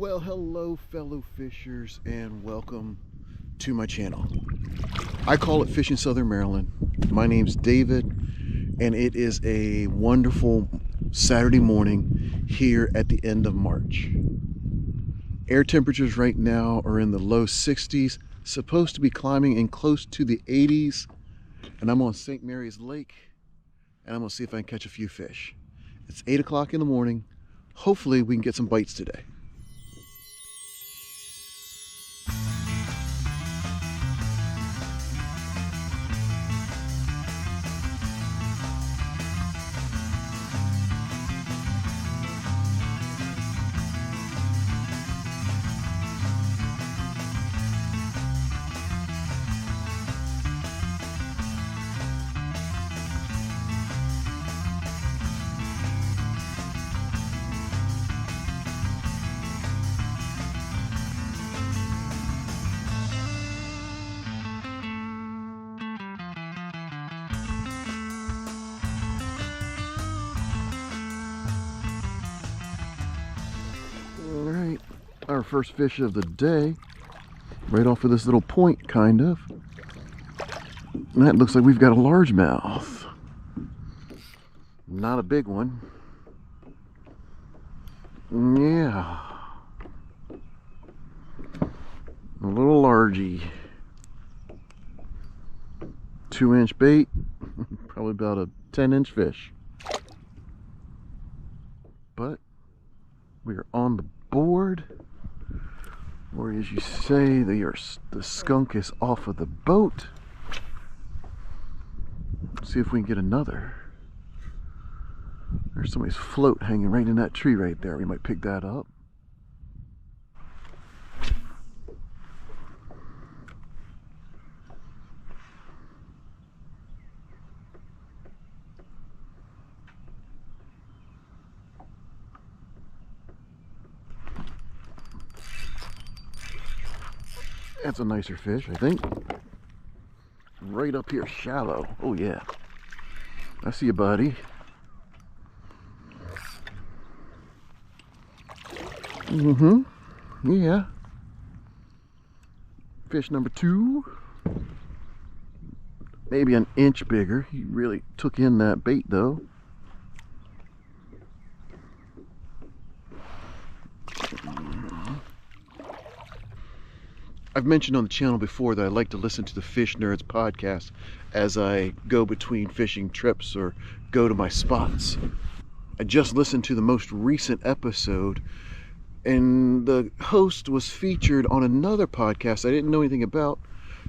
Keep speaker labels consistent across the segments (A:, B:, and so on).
A: Well, hello fellow fishers and welcome to my channel. I call it Fishing Southern Maryland. My name's David and it is a wonderful Saturday morning here at the end of March. Air temperatures right now are in the low 60s, supposed to be climbing in close to the 80s, and I'm on St. Mary's Lake and I'm gonna see if I can catch a few fish. It's 8 o'clock in the morning. Hopefully we can get some bites today. Alright, our first fish of the day, right off of this little point, kind of. And that looks like we've got a largemouth. Not a big one. Yeah. A little largy. 2-inch bait, probably about a 10-inch fish. But we are on the board, or as you say, the skunk is off of the boat. Let's see if we can get another. There's somebody's float hanging right in that tree right there. We might pick that up. That's a nicer fish, I think. Right up here, shallow. Oh yeah. I see you, buddy. Yeah. Fish number 2. Maybe an inch bigger. He really took in that bait though. I've mentioned on the channel before that I like to listen to the Fish Nerds podcast as I go between fishing trips or go to my spots. I just listened to the most recent episode and the host was featured on another podcast I didn't know anything about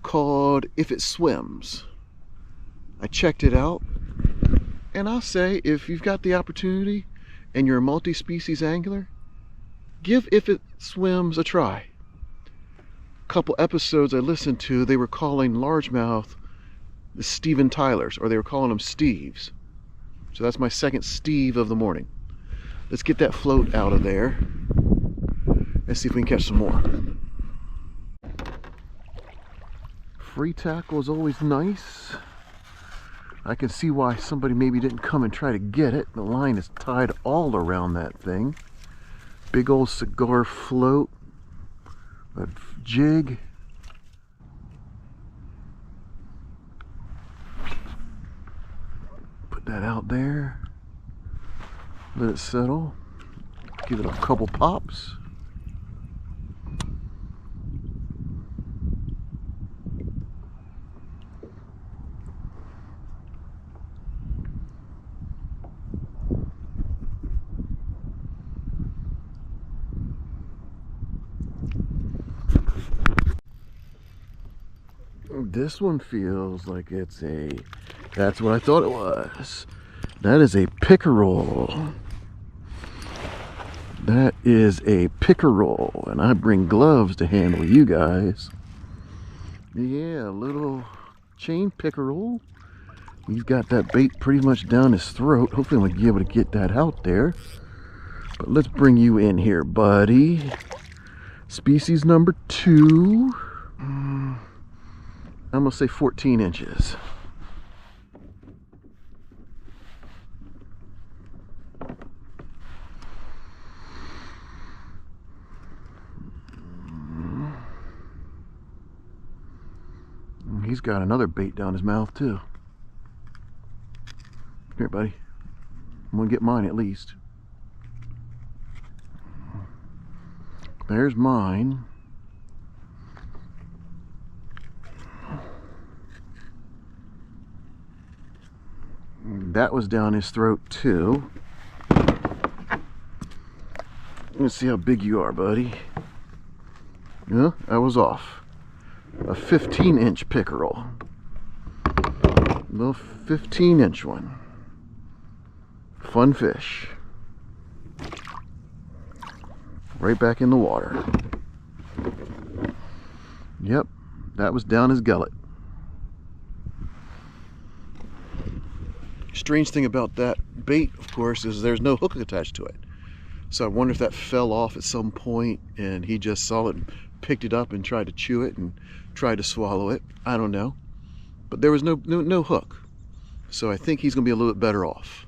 A: called If It Swims. I checked it out and I'll say if you've got the opportunity and you're a multi-species angler, give If It Swims a try. Couple episodes I listened to, they were calling largemouth the Steven Tylers, or they were calling them Steves. So that's my second Steve of the morning. Let's get that float out of there and see if we can catch some more. Free tackle is always nice. I can see why somebody maybe didn't come and try to get it. The line is tied all around that thing. Big old cigar float. A jig. Put that out there. Let it settle. Give it a couple pops. This one feels like it's that's what I thought it was. That is a pickerel. That is a pickerel, and I bring gloves to handle you guys. Yeah, a little chain pickerel. He's got that bait pretty much down his throat. Hopefully I'm gonna be able to get that out there. But let's bring you in here, buddy. Species number 2. I'm gonna say 14 inches. he's got another bait down his mouth too. Come here, buddy. I'm gonna get mine at least. There's mine. That was down his throat too. Let's see how big you are, buddy. Yeah, I was off. A 15-inch pickerel. A little 15-inch one. Fun fish. Right back in the water. Yep, that was down his gullet. Strange thing about that bait, of course, is there's no hook attached to it. So I wonder if that fell off at some point and he just saw it and picked it up and tried to chew it and tried to swallow it. I don't know. But there was no hook. So I think he's going to be a little bit better off.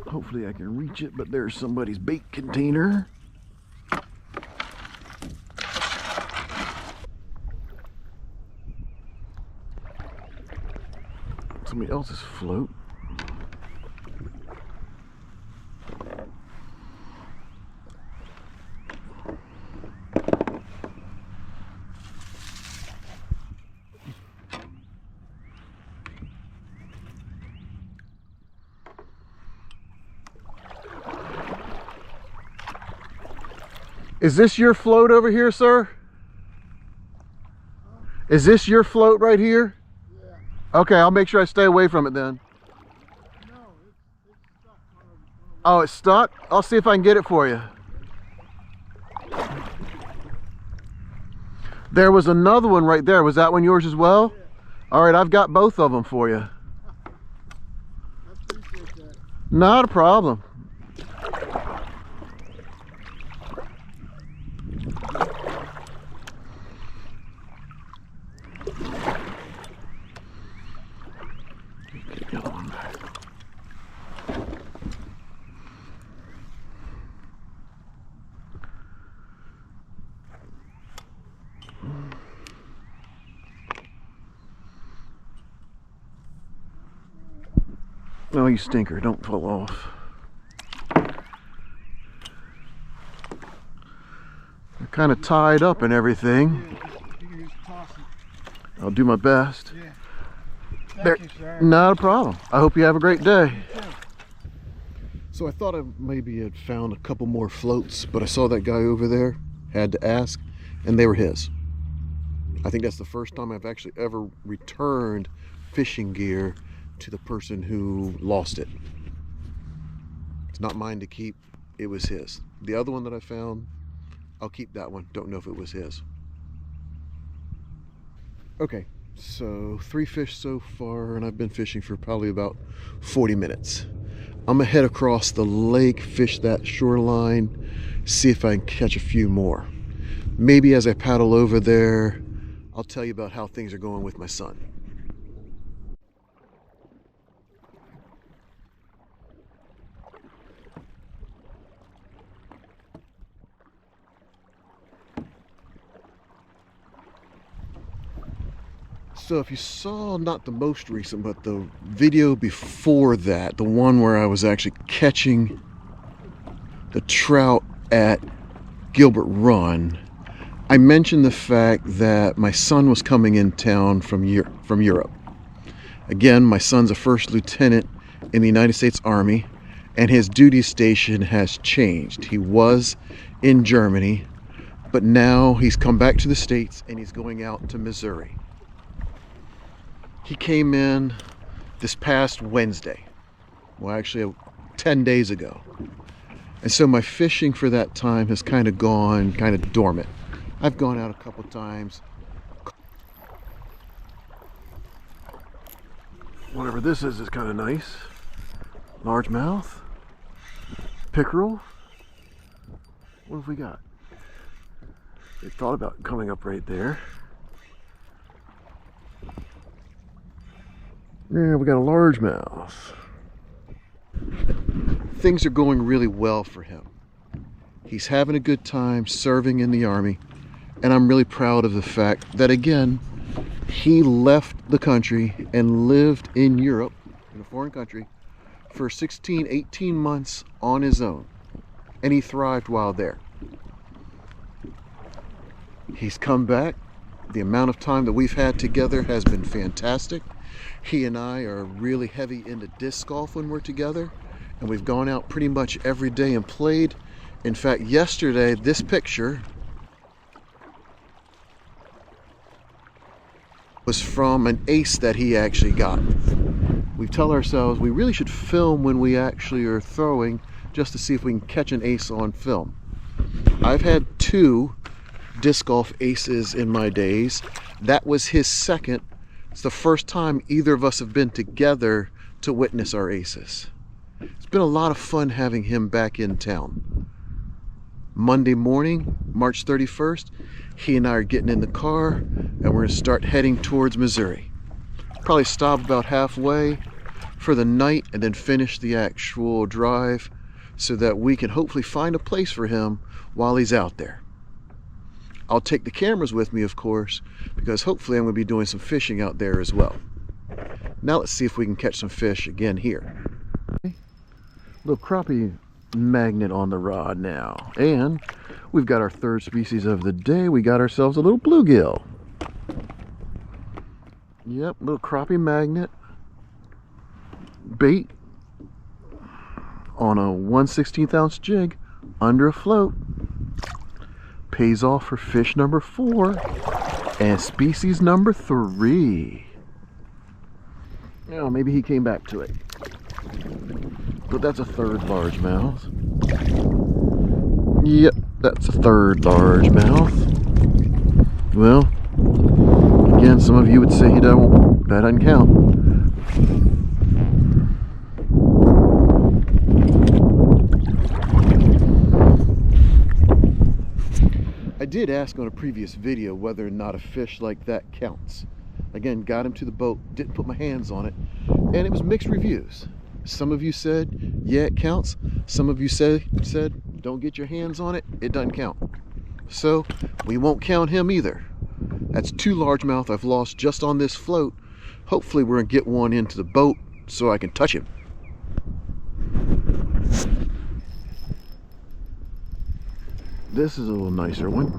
A: Hopefully I can reach it, but there's somebody's bait container. Somebody else's float. Is this your float over here, sir? Is this your float right here? Yeah. Okay, I'll make sure I stay away from it then. No, it's stuck. Oh, it's stuck? I'll see if I can get it for you. There was another one right there. Was that one yours as well? Yeah. All right, I've got both of them for you. I appreciate that. Not a problem. Oh, you stinker, don't fall off. They're kind of tied up and everything. I'll do my best. Thank you, sir. Not a problem. I hope you have a great day. So I thought I maybe had found a couple more floats, but I saw that guy over there, had to ask, and they were his. I think that's the first time I've actually ever returned fishing gear to the person who lost it. It's not mine to keep, it was his. The other one that I found, I'll keep that one. Don't know if it was his. Okay, so 3 fish so far, and I've been fishing for probably about 40 minutes. I'm gonna head across the lake, fish that shoreline, see if I can catch a few more. Maybe as I paddle over there, I'll tell you about how things are going with my son. So if you saw, not the most recent, but the video before that, the one where I was actually catching the trout at Gilbert Run, I mentioned the fact that my son was coming in town from Europe. Again, my son's a first lieutenant in the United States Army, and his duty station has changed. He was in Germany, but now he's come back to the States and he's going out to Missouri. He came in this past Wednesday, well actually 10 days ago. And so my fishing for that time has kind of gone kind of dormant. I've gone out a couple times. Whatever this is kind of nice. Largemouth, pickerel. What have we got? They thought about coming up right there. Yeah, we got a largemouth. Things are going really well for him. He's having a good time serving in the Army, And I'm really proud of the fact that, again, he left the country and lived in Europe, in a foreign country, for 16, 18 months on his own. And he thrived while there. He's come back. The amount of time that we've had together has been fantastic. He and I are really heavy into disc golf when we're together, and we've gone out pretty much every day and played. In fact, yesterday, this picture was from an ace that he actually got. We tell ourselves we really should film when we actually are throwing, just to see if we can catch an ace on film. I've had 2 disc golf aces in my days. That was his second. It's the first time either of us have been together to witness our aces. It's been a lot of fun having him back in town. Monday morning, March 31st, he and I are getting in the car and we're going to start heading towards Missouri. Probably stop about halfway for the night and then finish the actual drive so that we can hopefully find a place for him while he's out there. I'll take the cameras with me, of course, because hopefully I'm going to be doing some fishing out there as well. Now let's see if we can catch some fish again here. Little crappie magnet on the rod now. And we've got our third species of the day. We got ourselves a little bluegill. Yep, little crappie magnet. Bait on a 1/16 ounce jig under a float. Pays off for fish number 4 and species number 3. Oh, maybe he came back to it. But that's a third largemouth. Yep, that's a third largemouth. Well, again, some of you would say that doesn't count. I did ask on a previous video whether or not a fish like that counts. Again, got him to the boat, didn't put my hands on it, and it was mixed reviews. Some of you said, yeah, it counts. Some of you said, don't get your hands on it, it doesn't count. So, we won't count him either. That's 2 largemouth I've lost just on this float. Hopefully we're gonna get one into the boat so I can touch him. This is a little nicer one.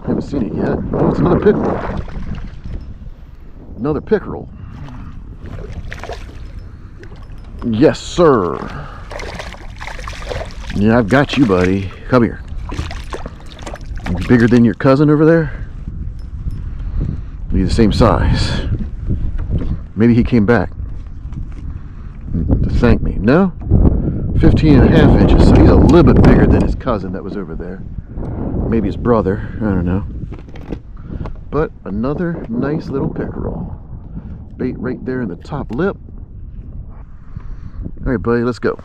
A: Haven't seen it yet. Oh, it's another pickerel. Another pickerel. Yes, sir. Yeah, I've got you, buddy. Come here. Bigger than your cousin over there? Be the same size. Maybe he came back to thank me. No? 15.5 inches, so he's a little bit bigger than his cousin that was over there. Maybe his brother, I don't know. But another nice little pickerel. Bait right there in the top lip. All right, buddy, let's go.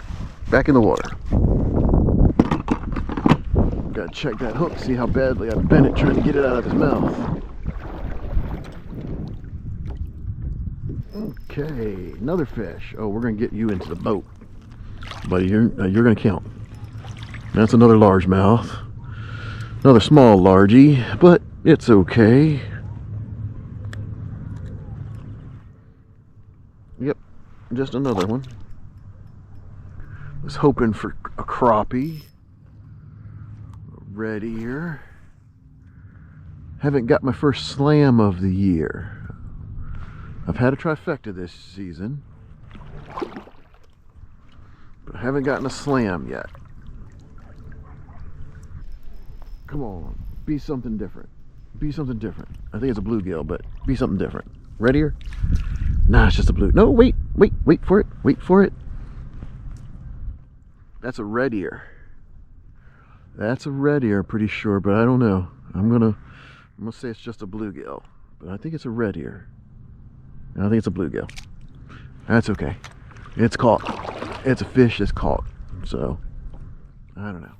A: Back in the water. Gotta check that hook, see how badly I bent it trying to get it out of his mouth. Okay, another fish. Oh, we're gonna get you into the boat. Buddy, you're gonna count. That's another largemouth. Another small largie, but it's okay. Yep, just another one. Was hoping for a crappie. Red ear. Haven't got my first slam of the year. I've had a trifecta this season, but I haven't gotten a slam yet. Come on, be something different. Be something different. I think it's a bluegill, but be something different. Red ear? Nah, it's just a blue. No, wait for it. Wait for it. That's a red ear. That's a red ear, pretty sure, but I don't know. I'm gonna say it's just a bluegill, but I think it's a red ear. I think it's a bluegill. That's okay. It's caught. It's a fish that's caught. So, I don't know.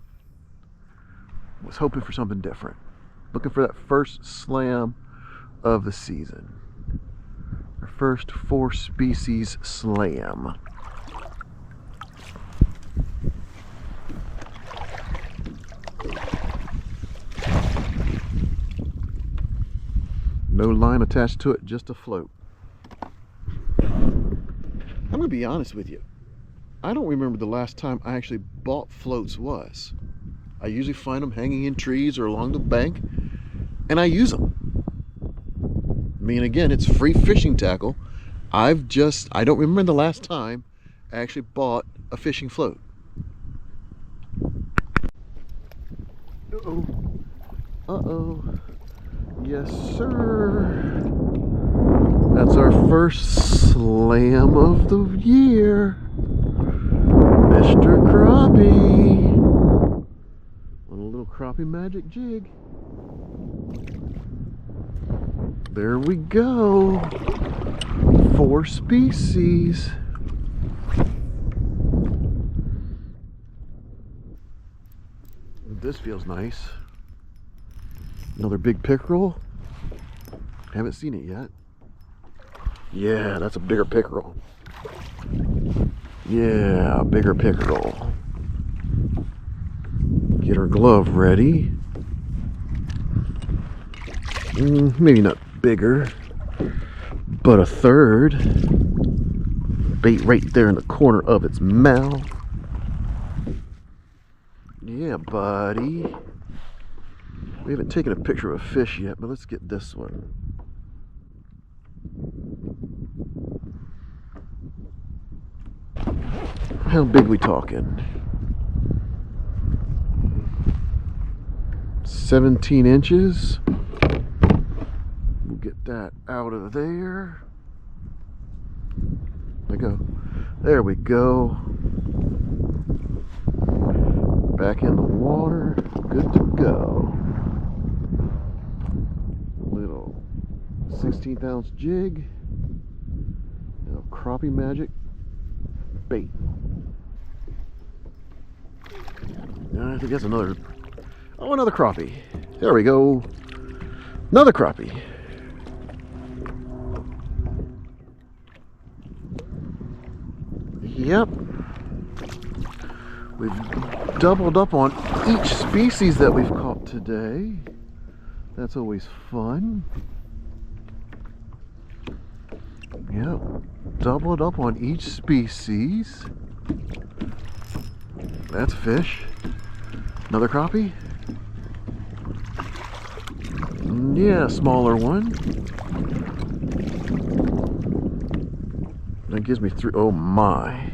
A: Was hoping for something different. Looking for that first slam of the season. Our first 4 species slam. No line attached to it, just a float. I'm gonna be honest with you. I don't remember the last time I actually bought floats was. I usually find them hanging in trees or along the bank, and I use them. I mean, again, it's free fishing tackle. I don't remember the last time I actually bought a fishing float. Uh-oh. Uh-oh. Yes, sir. That's our first slam of the year. Mr. Crappie. On a little crappie magic jig. There we go. 4 species. This feels nice. Another big pickerel. Haven't seen it yet. Yeah, that's a bigger pickerel. Yeah, bigger pickerel. Get our glove ready. Maybe not bigger, but a third. Bait right there in the corner of its mouth. Yeah, buddy. We haven't taken a picture of a fish yet, but let's get this one. How big we talking? 17 inches. We'll get that out of there. There we go. Back in the water. Good to go. Little 16th ounce jig. Little crappie magic bait. I think that's another crappie. There we go. Another crappie. Yep. We've doubled up on each species that we've caught today. That's always fun. Yep. Doubled up on each species. That's fish. Another crappie? Yeah, smaller one. That gives me 3. Oh my.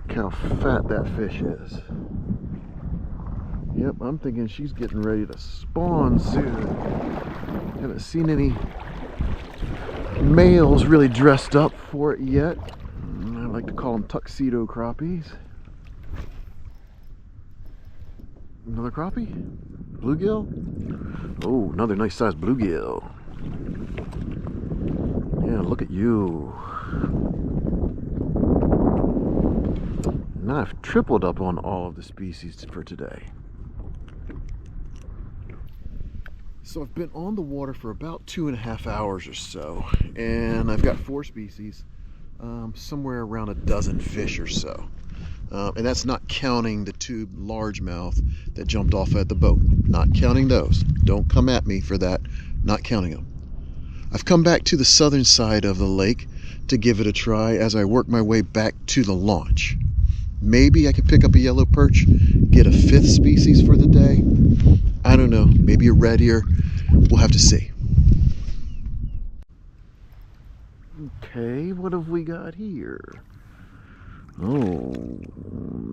A: Look how fat that fish is. Yep, I'm thinking she's getting ready to spawn soon. Haven't seen any males really dressed up for it yet. I like to call them tuxedo crappies. Another crappie? Bluegill? Oh, another nice sized bluegill. Yeah, look at you. Now I've tripled up on all of the species for today. So I've been on the water for about 2.5 hours or so, and I've got 4 species, somewhere around a dozen fish or so. And that's not counting the 2 largemouth that jumped off at the boat. Not counting those. Don't come at me for that. Not counting them. I've come back to the southern side of the lake to give it a try as I work my way back to the launch. Maybe I could pick up a yellow perch, get a 5th species for the day. I don't know. Maybe a red ear. We'll have to see. Okay, what have we got here? Oh,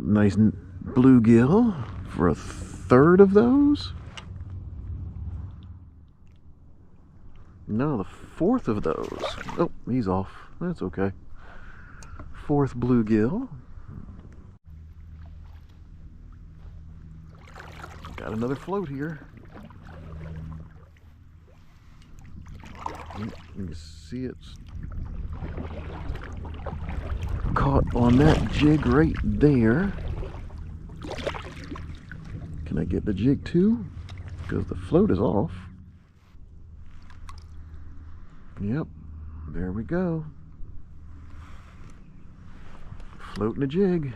A: nice bluegill for a 1/3 of those. No, the 4th of those. Oh, he's off. That's okay. 4th bluegill. Got another float here. You can see it's caught on that jig right there. Can I get the jig too? Because the float is off. Yep, there we go. Floating a jig.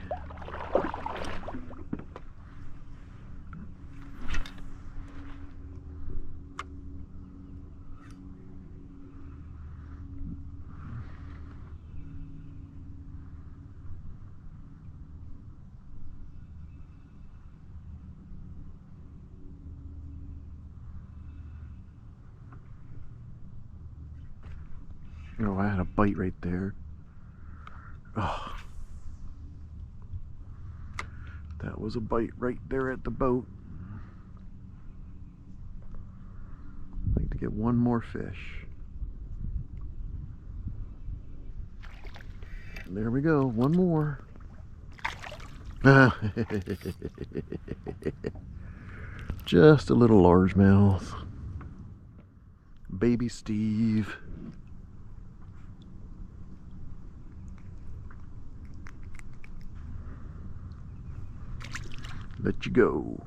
A: Oh, I had a bite right there. Oh, that was a bite right there at the boat. I need to get one more fish. And there we go, one more. Just a little largemouth. Baby Steve. Let you go.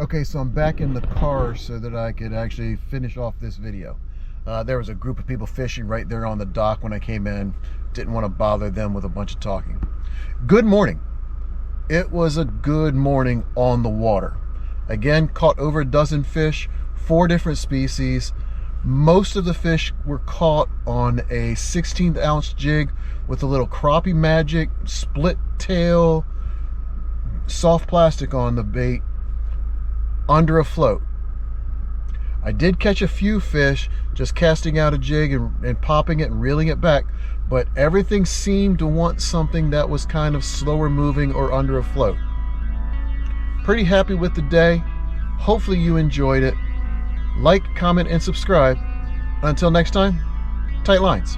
A: Okay, so I'm back in the car so that I could actually finish off this video. There was a group of people fishing right there on the dock when I came in. Didn't want to bother them with a bunch of talking. Good morning. It was a good morning on the water. Again, caught over a dozen fish, 4 different species. Most of the fish were caught on a 16th ounce jig with a little crappie magic, split tail, soft plastic on the bait, under a float. I did catch a few fish just casting out a jig and popping it and reeling it back, but everything seemed to want something that was kind of slower moving or under a float. Pretty happy with the day. Hopefully you enjoyed it. Like, comment, and subscribe. Until next time, tight lines.